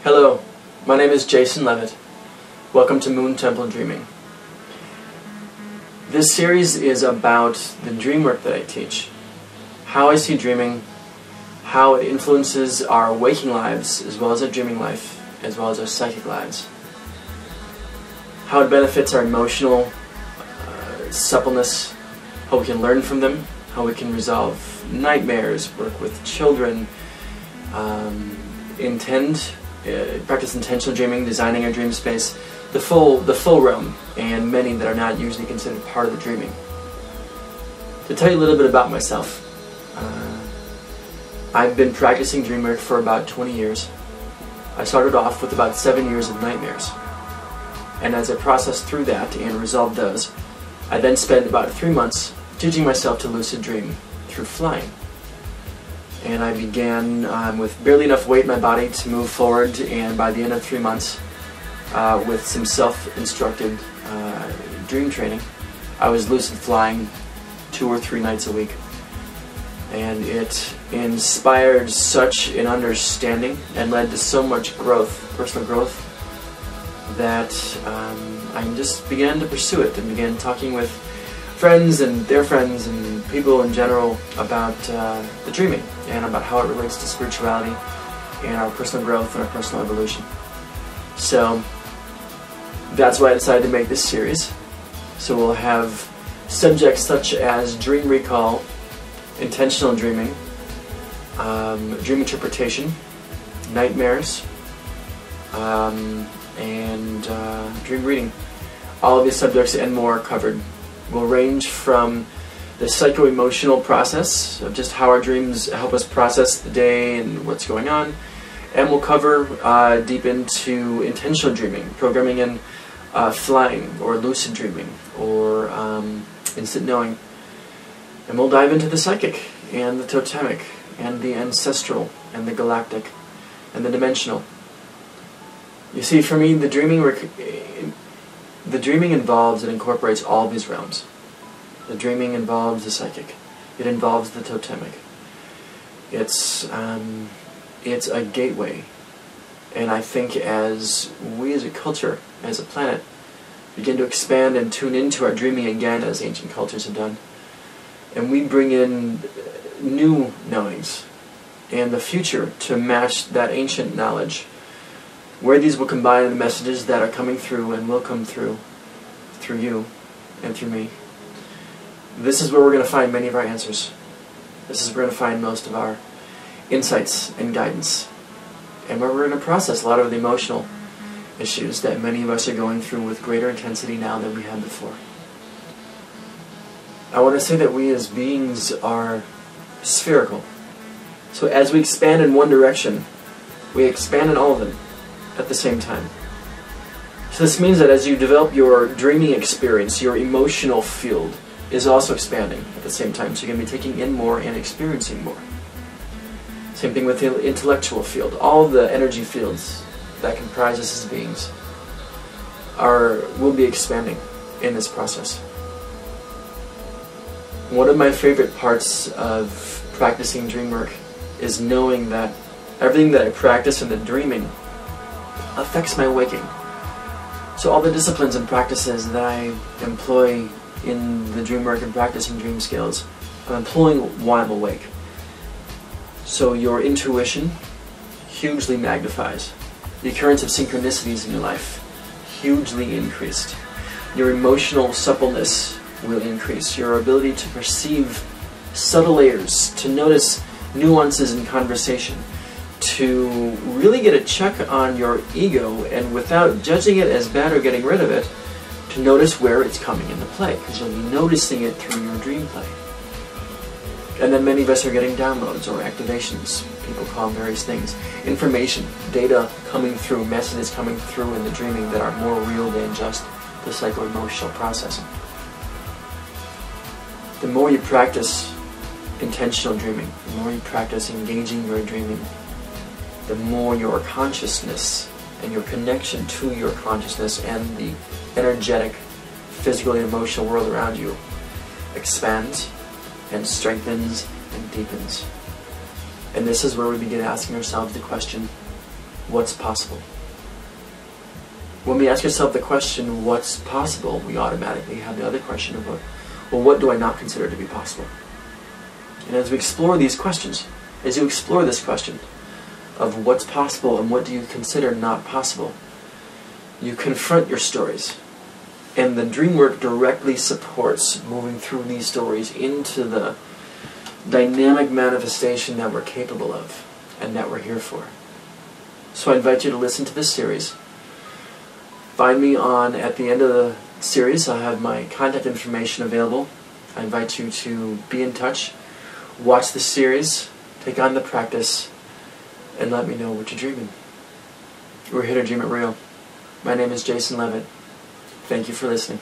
Hello, my name is Jason Levitt. Welcome to Moon Temple Dreaming. This series is about the dream work that I teach, how I see dreaming, how it influences our waking lives as well as our dreaming life, as well as our psychic lives, how it benefits our emotional suppleness, how we can learn from them, how we can resolve nightmares, work with children, practice intentional dreaming, designing our dream space, the full realm, and many that are not usually considered part of the dreaming. To tell you a little bit about myself, I've been practicing dream work for about 20 years. I started off with about 7 years of nightmares, and as I processed through that and resolved those, I then spent about 3 months teaching myself to lucid dream through flying. And I began with barely enough weight in my body to move forward, and by the end of 3 months, with some self-instructed dream training, I was lucid flying 2 or 3 nights a week. And it inspired such an understanding and led to so much growth, personal growth, that I just began to pursue it and began talking with friends and their friends and people in general about the dreaming and about how it relates to spirituality and our personal growth and our personal evolution. So that's why I decided to make this series. So we'll have subjects such as dream recall, intentional dreaming, dream interpretation, nightmares, and dream reading. All of these subjects and more are covered. Will range from the psycho-emotional process of just how our dreams help us process the day and what's going on, and we'll cover deep into intentional dreaming, programming in flying or lucid dreaming or instant knowing, and we'll dive into the psychic and the totemic and the ancestral and the galactic and the dimensional. You see, for me, the dreaming involves and incorporates all of these realms. The dreaming involves the psychic. It involves the totemic. It's a gateway. And I think as we as a culture, as a planet, begin to expand and tune into our dreaming again, as ancient cultures have done, and we bring in new knowings and the future to match that ancient knowledge, where these will combine the messages that are coming through and will come through you and through me. This is where we're going to find many of our answers. This is where we're going to find most of our insights and guidance, and where we're going to process a lot of the emotional issues that many of us are going through with greater intensity now than we had before. I want to say that we as beings are spherical. So as we expand in one direction, we expand in all of them at the same time. So this means that as you develop your dreaming experience, your emotional field is also expanding at the same time. So you're going to be taking in more and experiencing more. Same thing with the intellectual field. All of the energy fields that comprise us as beings will be expanding in this process. One of my favorite parts of practicing dream work is knowing that everything that I practice in the dreaming affects my waking. So all the disciplines and practices that I employ in the dream work and practicing dream skills, I'm employing while I'm awake. So your intuition hugely magnifies. The occurrence of synchronicities in your life hugely increased. Your emotional suppleness will increase. Your ability to perceive subtle layers, to notice nuances in conversation, to really get a check on your ego, and without judging it as bad or getting rid of it, to notice where it's coming into play, because you'll be noticing it through your dream play. And then many of us are getting downloads or activations, people call them various things, information, data coming through, messages coming through in the dreaming that are more real than just the psycho-emotional processing. The more you practice intentional dreaming, the more you practice engaging your dreaming, the more your consciousness and your connection to your consciousness and the energetic, physical and emotional world around you expands and strengthens and deepens. And this is where we begin asking ourselves the question, what's possible. When we ask ourselves the question, what's possible, we automatically have the other question of, well, what do I not consider to be possible? And as we explore these questions, as you explore this question of what's possible and what do you consider not possible, you confront your stories. And the dream work directly supports moving through these stories into the dynamic manifestation that we're capable of and that we're here for. So I invite you to listen to this series. Find me at the end of the series, I have my contact information available. I invite you to be in touch, watch the series, take on the practice, and let me know what you're dreaming. We're here to dream it real. My name is Jason Levitt. Thank you for listening.